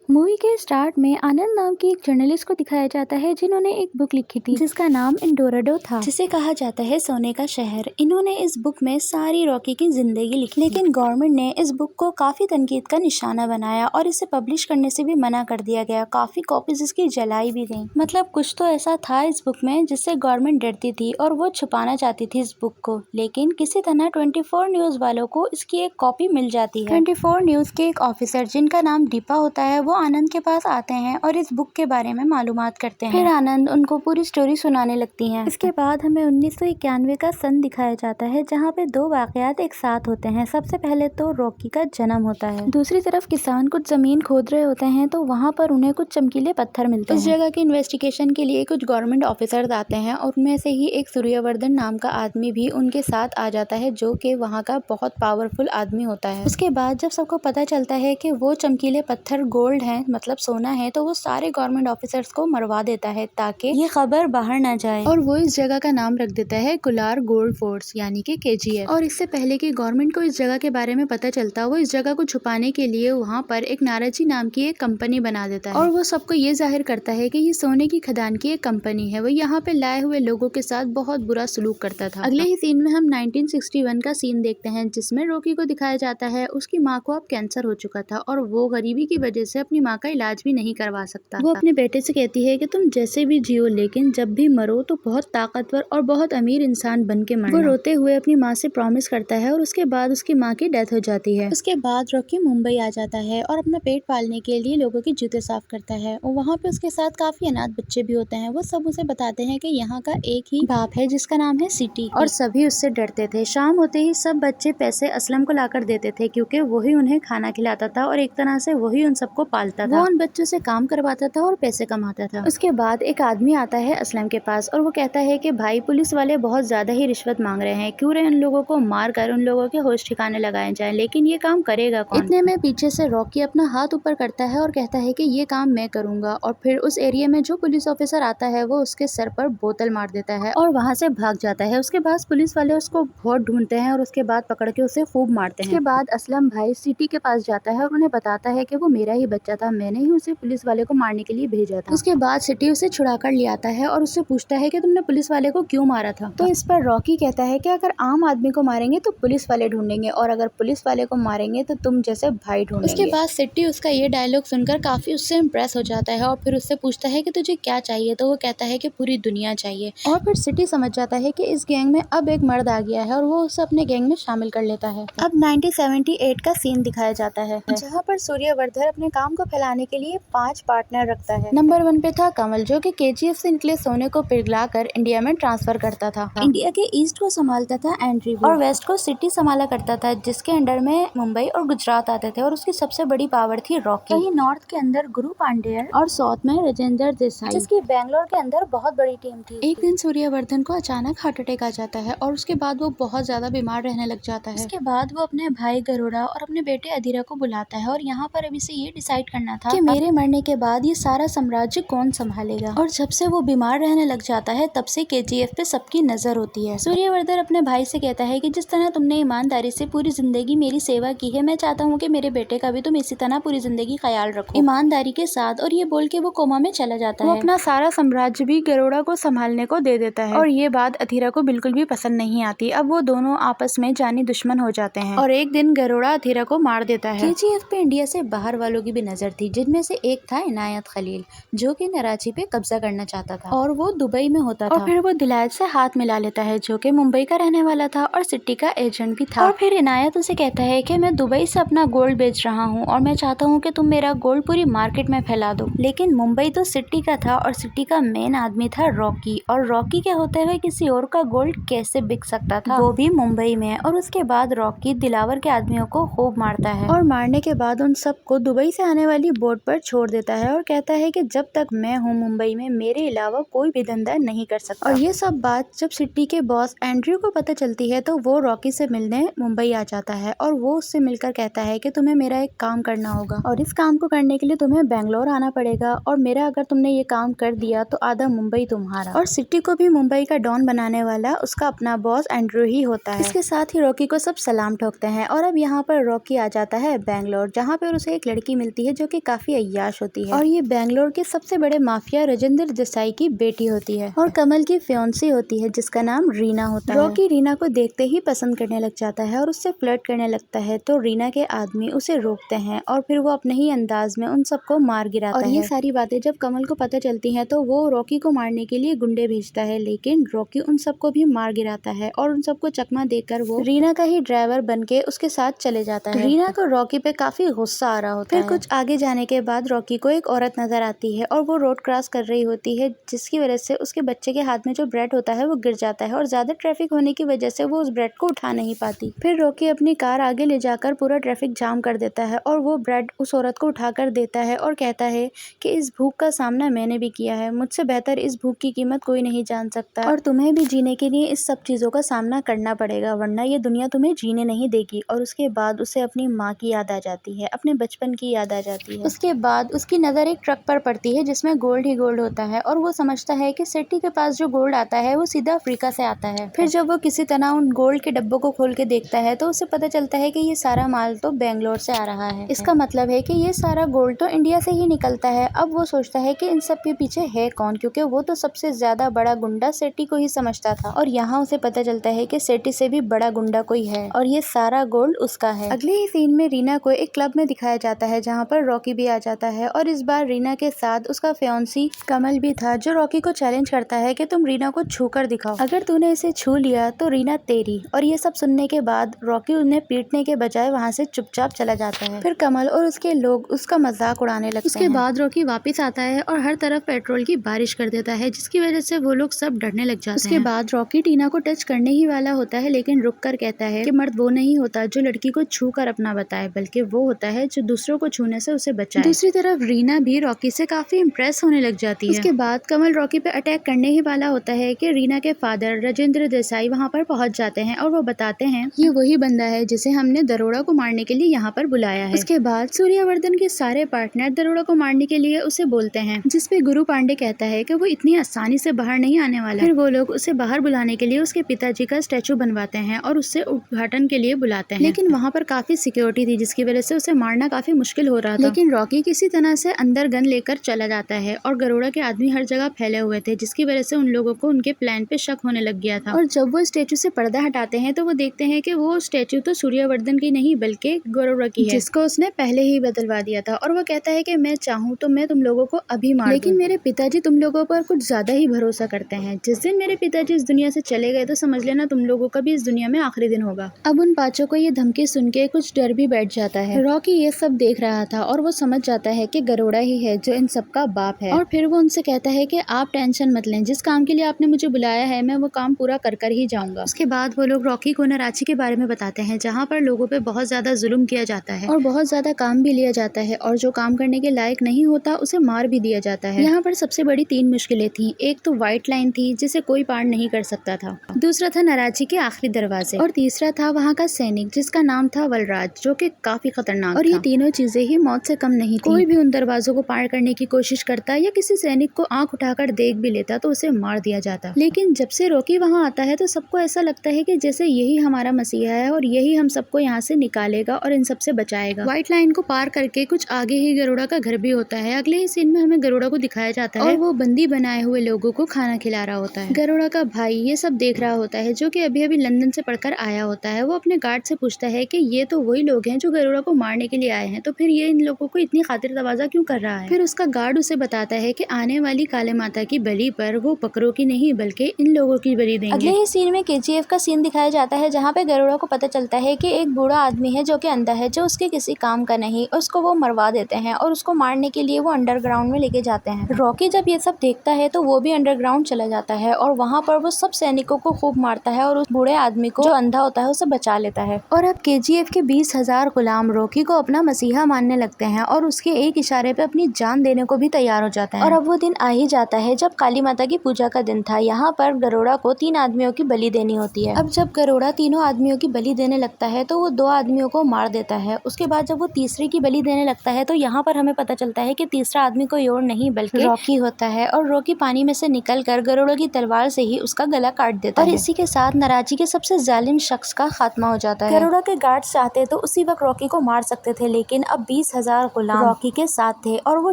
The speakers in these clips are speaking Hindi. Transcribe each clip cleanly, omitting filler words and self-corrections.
मूवी के स्टार्ट में आनंद नाम की एक जर्नलिस्ट को दिखाया जाता है जिन्होंने एक बुक लिखी थी जिसका नाम एल्डोराडो था, जिसे कहा जाता है सोने का शहर। इन्होंने इस बुक में सारी रॉकी की जिंदगी लिखी, लेकिन गवर्नमेंट ने इस बुक को काफी तनकीद का निशाना बनाया और इसे पब्लिश करने से भी मना कर दिया गया। काफी कॉपीज इसकी जलाई भी गई। मतलब कुछ तो ऐसा था इस बुक में जिससे गवर्नमेंट डरती थी और वो छुपाना चाहती थी इस बुक को, लेकिन किसी तरह 24 न्यूज वालों को इसकी एक कॉपी मिल जाती है। 24 न्यूज के एक ऑफिसर जिनका नाम दीपा होता है वो आनंद के पास आते हैं और इस बुक के बारे में मालूमात करते हैं। फिर आनंद उनको पूरी स्टोरी सुनाने लगती हैं। इसके बाद हमें 1991 का सन दिखाया जाता है जहाँ पे दो वाकयात एक साथ होते हैं। सबसे पहले तो रॉकी का जन्म होता है, दूसरी तरफ किसान कुछ जमीन खोद रहे होते हैं तो वहाँ पर उन्हें कुछ चमकीले पत्थर मिलते हैं। इस जगह की इन्वेस्टिगेशन के लिए कुछ गवर्नमेंट ऑफिसर्स आते हैं और उनमें से ही एक सूर्यवर्धन नाम का आदमी भी उनके साथ आ जाता है जो कि वहाँ का बहुत पावरफुल आदमी होता है। उसके बाद जब सबको पता चलता है कि वो चमकीले पत्थर गोल्ड हैं, मतलब सोना है, तो वो सारे गवर्नमेंट ऑफिसर्स को मरवा देता है ताकि ये खबर बाहर ना जाए और वो इस जगह का नाम रख देता है कुलार गोल्ड फोर्ट्स यानी कि KGF। और इससे पहले कि गवर्नमेंट को इस जगह के बारे में पता चलता, वो इस जगह को छुपाने के लिए वहाँ पर एक नाराजी नाम की एक कंपनी बना देता है और वो सबको ये जाहिर करता है कि ये सोने की खदान की एक कंपनी है। वो यहाँ पे लाए हुए लोगों के साथ बहुत बुरा सलूक करता था। अगले ही सीन में हम 1961 का सीन देखते हैं जिसमें रॉकी को दिखाया जाता है उसकी माँ को अब कैंसर हो चुका था और वो गरीबी की वजह से अपनी माँ का इलाज भी नहीं करवा सकता। वो अपने बेटे से कहती है कि तुम जैसे भी जियो लेकिन जब भी मरो तो बहुत ताकतवर और बहुत अमीर इंसान बन के मरना। वो रोते हुए अपनी माँ से प्रॉमिस करता है और उसके बाद उसकी माँ की डेथ हो जाती है। उसके बाद रॉकी मुंबई आ जाता है और अपना पेट पालने के लिए लोगों के जूते साफ करता है और वहाँ पे उसके साथ काफी अनाथ बच्चे भी होते हैं। वो सब उसे बताते हैं कि यहाँ का एक ही बाप है जिसका नाम है सिटी और सभी उससे डरते थे। शाम होते ही सब बच्चे पैसे असलम को लाकर देते थे क्योंकि वही उन्हें खाना खिलाता था और एक तरह से वही उन सबको पालता था। वो उन बच्चों से काम करवाता था और पैसे कमाता था। उसके बाद एक आदमी आता है असलम के पास और वो कहता है कि भाई पुलिस वाले बहुत ज्यादा ही रिश्वत मांग रहे हैं, क्यों रहे उन लोगों को मार कर उन लोगों के होश ठिकाने लगाए जाए, लेकिन ये काम करेगा कौन। इतने में पीछे से रॉकी अपना हाथ ऊपर करता है और कहता है कि ये काम मैं करूंगा और फिर उस एरिया में जो पुलिस ऑफिसर आता है वो उसके सर पर बोतल मार देता है और वहाँ से भाग जाता है। उसके बाद पुलिस वाले उसको बहुत ढूंढते हैं और उसके बाद पकड़ के उसे खूब मारते हैं। उसके बाद असलम भाई सिटी के पास जाता है और उन्हें बताता है कि वो मेरा ही बच्चा था, मैंने ही उसे पुलिस वाले को मारने के लिए भेजा था। उसके बाद सिटी उसे छुड़ा कर ले आता है और उससे पूछता है कि तुमने पुलिस वाले को क्यों मारा था। तो इस पर रॉकी कहता है कि अगर आम आदमी को मारेंगे तो पुलिस वाले ढूंढेंगे और अगर पुलिस वाले को मारेंगे तो तुम जैसे भाई ढूंढेंगे। उसके बाद सिटी उसका ये डायलॉग सुनकर काफी उससे इम्प्रेस हो जाता है और फिर उससे पूछता है कि तुझे क्या चाहिए, तो वो कहता है कि पूरी दुनिया चाहिए। और फिर सिटी समझ जाता है कि इस गैंग में अब एक मर्द आ गया है और वो उसे अपने गैंग में शामिल कर लेता है। अब 1978 का सीन दिखाया जाता है जहाँ पर सूर्यवर्धन अपने काम को फैलाने के लिए 5 पार्टनर रखता है। नंबर 1 पे था कमल जो कि KGF से निकले सोने को पिघला कर इंडिया में ट्रांसफर करता था। इंडिया के ईस्ट को संभालता था एंड्रयू और वेस्ट को सिटी संभाला करता था जिसके अंडर में मुंबई और गुजरात आते थे और उसकी सबसे बड़ी पावर थी रॉकी। वहीं नॉर्थ के अंदर गुरु पांडेय और साउथ में राजेंद्र देसाई जिसकी बैंगलोर के अंदर बहुत बड़ी टीम थी। एक दिन सूर्यवर्धन को अचानक हार्ट अटैक आ जाता है और उसके बाद वो बहुत ज्यादा बीमार रहने लग जाता है। उसके बाद वो अपने भाई गरुड़ा और अपने बेटे अधीरा को बुलाता है और यहाँ पर अभी से ये डिसाइड करना था कि मेरे मरने के बाद ये सारा साम्राज्य कौन संभालेगा। और जब से वो बीमार रहने लग जाता है तब से KGF पे सबकी नजर होती है। सूर्यवर्धन अपने भाई से कहता है कि जिस तरह तुमने ईमानदारी से पूरी जिंदगी मेरी सेवा की है, मैं चाहता हूँ कि मेरे बेटे का भी तुम इसी तरह पूरी जिंदगी ख्याल रखो ईमानदारी के साथ। और ये बोल के वो कोमा में चला जाता है। वो अपना सारा साम्राज्य भी गरुड़ा को संभालने को दे देता है और ये बात अधीरा को बिल्कुल भी पसंद नहीं आती। अब वो दोनों आपस में जानी दुश्मन हो जाते हैं और एक दिन गरुड़ा अधीरा को मार देता है। KGF पे इंडिया से बाहर वालों की भी नजर थी जिनमें से एक था इनायत खलील जो कि कराची पे कब्जा करना चाहता था और वो दुबई में होता था। और फिर वो दिलायत से हाथ मिला लेता है जो कि मुंबई का रहने वाला था और सिटी का एजेंट भी था। और फिर इनायत उसे कहता है कि मैं दुबई से अपना गोल्ड बेच रहा हूँ और मैं चाहता हूँ कि तुम मेरा गोल्ड पूरी मार्केट में फैला दो। लेकिन मुंबई तो सिटी का था और सिटी का मेन आदमी था रॉकी और रॉकी के होते हुए किसी और का गोल्ड कैसे बिक सकता था, वो भी मुंबई में। और उसके बाद रॉकी दिलावर के आदमियों को खूब मारता है और मारने के बाद उन सबको दुबई से आने वाली बोट पर छोड़ देता है और कहता है कि जब तक मैं हूँ मुंबई में मेरे अलावा कोई भी धंधा नहीं कर सकता। और ये सब बात जब सिटी के बॉस एंड्रयू को पता चलती है तो वो रॉकी से मिलने मुंबई आ जाता है और वो उससे मिलकर कहता है कि तुम्हें मेरा एक काम करना होगा और इस काम को करने के लिए तुम्हें बैंगलोर आना पड़ेगा और मेरा अगर तुमने ये काम कर दिया तो आधा मुंबई तुम्हारा। और सिटी को भी मुंबई का डॉन बनाने वाला उसका अपना बॉस एंड्रयू ही होता है। इसके साथ ही रॉकी को सब सलाम ठोकते हैं और अब यहाँ पर रॉकी आ जाता है बैंगलोर जहाँ पर उसे एक लड़की मिलती है है जो कि काफी अय्याश होती है और ये बेंगलोर के सबसे बड़े माफिया राजेंद्र देसाई की बेटी होती है और कमल की फियांसी होती है जिसका नाम रीना होता है। रॉकी रीना को देखते ही पसंद करने लग जाता है और उससे फ्लर्ट करने लगता है तो रीना के आदमी उसे रोकते हैं और फिर वो अपने ही अंदाज में उन सबको मार गिराता है। और ये सारी बातें जब कमल को पता चलती हैं तो वो रॉकी को मारने के लिए गुंडे भेजता है, लेकिन रॉकी उन सबको भी मार गिराता है और उन सबको चकमा देकर वो रीना का ही ड्राइवर बनके उसके साथ चले जाता है। रीना को रॉकी पे काफी गुस्सा आ रहा होता है। फिर कुछ आगे जाने के बाद रॉकी को एक औरत नजर आती है और वो रोड क्रॉस कर रही होती है जिसकी वजह से उसके बच्चे के हाथ में जो ब्रेड होता है वो गिर जाता है और ज्यादा ट्रैफिक होने की वजह से वो उस ब्रेड को उठा नहीं पाती। फिर रॉकी अपनी कार आगे ले जाकर पूरा ट्रैफिक जाम कर देता है और वो ब्रेड उस औरत को उठा कर देता है और कहता है कि इस भूख का सामना मैंने भी किया है, मुझसे बेहतर इस भूख की कीमत कोई नहीं जान सकता और तुम्हें भी जीने के लिए इस सब चीजों का सामना करना पड़ेगा वरना ये दुनिया तुम्हें जीने नहीं देगी। और उसके बाद उसे अपनी माँ की याद आ जाती है, अपने बचपन की याद आ जाती है। उसके बाद उसकी नजर एक ट्रक पर पड़ती है जिसमें गोल्ड ही गोल्ड होता है और वो समझता है कि सेठी के पास जो गोल्ड आता है वो सीधा अफ्रीका से आता है। फिर जब वो किसी तरह उन गोल्ड के डब्बों को खोल के देखता है तो उसे पता चलता है कि ये सारा माल तो बेंगलोर से आ रहा है। इसका मतलब है कि ये सारा गोल्ड तो इंडिया से ही निकलता है। अब वो सोचता है कि इन सब के पीछे है कौन, क्योंकि वो तो सबसे ज्यादा बड़ा गुंडा सेठी को ही समझता था और यहाँ उसे पता चलता है कि सेठी से भी बड़ा गुंडा कोई है और ये सारा गोल्ड उसका है। अगले ही सीन में रीना को एक क्लब में दिखाया जाता है जहाँ पर रॉकी भी आ जाता है और इस बार रीना के साथ उसका फियांसी कमल भी था जो रॉकी को चैलेंज करता है कि तुम रीना को छू कर दिखाओ, अगर तूने इसे छू लिया तो रीना तेरी। और ये सब सुनने के बाद रॉकी उन्हें पीटने के बजाय वहाँ से चुपचाप चला जाता है। फिर कमल और उसके लोग उसका मजाक उड़ाने लगते हैं। उसके बाद रॉकी वापस आता है और हर तरफ पेट्रोल की बारिश कर देता है जिसकी वजह से वो लोग सब डरने लग जाते हैं। उसके बाद रॉकी टीना को टच करने ही वाला होता है लेकिन रुक कर कहता है कि मर्द वो नहीं होता जो लड़की को छू कर अपना बताए, बल्कि वो होता है जो दूसरों को छूने से उसे बचाए। दूसरी तरफ रीना भी रॉकी से काफी इम्प्रेस होने लग जाती है। उसके बाद कमल रॉकी पे अटैक करने ही वाला होता है कि रीना के फादर राजेंद्र देसाई वहाँ पर पहुँच जाते हैं और वो बताते हैं ये वही बंदा है जिसे हमने दरोड़ा को मारने के लिए यहाँ पर बुलाया है। उसके बाद सूर्यवर्धन के सारे पार्टनर दरोड़ा को मारने के लिए उसे बोलते हैं जिसपे गुरु पांडे कहता है कि वो इतनी आसानी से बाहर नहीं आने वाला। फिर वो लोग उसे बाहर बुलाने के लिए उसके पिताजी का स्टैचू बनवाते हैं और उससे उद्घाटन के लिए बुलाते हैं, लेकिन वहाँ पर काफी सिक्योरिटी थी जिसकी वजह से उसे मारना काफी मुश्किल हो रहा था। लेकिन रॉकी किसी तरह से अंदर गन लेकर चला जाता है और गरुड़ा के आदमी हर जगह फैले हुए थे जिसकी वजह से उन लोगों को उनके प्लान पे शक होने लग गया था। और जब वो स्टैचू से पर्दा हटाते हैं तो वो देखते हैं कि वो स्टैचू तो सूर्यवर्धन की नहीं बल्कि गरुड़ा की है जिसको उसने पहले ही बदलवा दिया था। और वो कहता है कि मैं चाहूँ तो मैं तुम लोगों को अभी मार, लेकिन मेरे पिताजी तुम लोगों पर कुछ ज्यादा ही भरोसा करते हैं। जिस दिन मेरे पिताजी इस दुनिया से चले गए तो समझ लेना तुम लोगों का भी इस दुनिया में आखिरी दिन होगा। अब उन पांचों को ये धमकी सुन के कुछ डर भी बैठ जाता है। रॉकी ये सब देख रहा था और वो समझ जाता है कि गरुड़ा ही है जो इन सब का बाप है। और फिर वो उनसे कहता है कि आप टेंशन मत लें, जिस काम के लिए आपने मुझे बुलाया है मैं वो काम पूरा कर कर ही जाऊंगा। उसके बाद वो लोग रॉकी को कराची के बारे में बताते हैं जहाँ पर लोगों पे बहुत ज्यादा जुल्म किया जाता है और बहुत ज्यादा काम भी लिया जाता है और जो काम करने के लायक नहीं होता उसे मार भी दिया जाता है। यहाँ पर सबसे बड़ी 3 मुश्किलें थी। एक तो व्हाइट लाइन थी जिसे कोई पार नहीं कर सकता था, दूसरा था कराची के आखिरी दरवाजे और तीसरा था वहाँ का सैनिक जिसका नाम था वलराज जो कि काफी खतरनाक और ये तीनों चीजें ही मौत से कम नहीं थी। कोई भी उन दरवाजों को पार करने की कोशिश करता या किसी सैनिक को आंख उठाकर देख भी लेता तो उसे मार दिया जाता। लेकिन जब से रॉकी वहाँ आता है तो सबको ऐसा लगता है कि जैसे यही हमारा मसीहा है और यही हम सबको यहाँ से निकालेगा और इन सबसे बचाएगा। व्हाइट लाइन को पार करके कुछ आगे ही गरुड़ा का घर भी होता है। अगले ही सीन में हमें गरुड़ा को दिखाया जाता है और वो बंदी बनाए हुए लोगों को खाना खिला रहा होता है। गरुड़ा का भाई ये सब देख रहा होता है जो कि अभी अभी लंदन से पढ़कर आया होता है। वो अपने गार्ड से पूछता है कि ये तो वही लोग हैं जो गरुड़ा को मारने के लिए आए हैं, तो फिर ये इन लोगों को इतनी खातिर तवाज़ा क्यों कर रहा है। फिर उसका गार्ड उसे बताता है कि आने वाली काले माता की बलि पर वो बकरों की नहीं बल्कि इन लोगों की बलि देंगे। अगले ही सीन में KGF का सीन दिखाया जाता है जहाँ पे गरुड़ा को पता चलता है कि एक बूढ़ा आदमी है जो कि अंधा है, जो उसके किसी काम का नहीं, उसको वो मरवा देते हैं और उसको मारने के लिए वो अंडरग्राउंड में लेके जाते हैं। रॉकी जब ये सब देखता है तो वो भी अंडरग्राउंड चला जाता है और वहाँ पर वो सब सैनिकों को खूब मारता है और उस बूढ़े आदमी को जो अंधा होता है उसे बचा लेता है। और अब KGF के 20,000 गुलाम रॉकी को अपना मसीहा मानने लगते हैं और उसके एक इशारे पे अपनी जान देने को भी तैयार हो जाते हैं। और अब वो दिन आ ही जाता है जब काली माता की पूजा का दिन था। यहाँ पर गरुड़ा को 3 आदमियों की बलि देनी होती है। अब जब गरुड़ा तीनों आदमियों की बलि देने लगता है तो वो 2 आदमियों को मार देता है। उसके बाद जब वो तीसरे की बलि देने लगता है तो यहाँ पर हमें पता चलता है कि तीसरा आदमी कोई और नहीं बल्कि रॉकी होता है और रॉकी पानी में से निकल कर गरुड़ा की तलवार से ही उसका गला काट देता है। और इसी के साथ कराची के सबसे जालिम शख्स का खात्मा हो जाता है। गरुड़ा के गार्ड्स चाहते तो उसी वक्त रॉकी को मार सकते थे, लेकिन अब 1000 गुलाम रॉकी के साथ थे और वो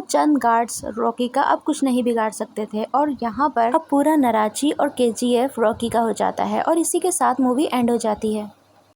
चंद गार्ड्स रॉकी का अब कुछ नहीं बिगाड़ सकते थे। और यहाँ पर अब पूरा नाराजी और KGF रॉकी का हो जाता है और इसी के साथ मूवी एंड हो जाती है।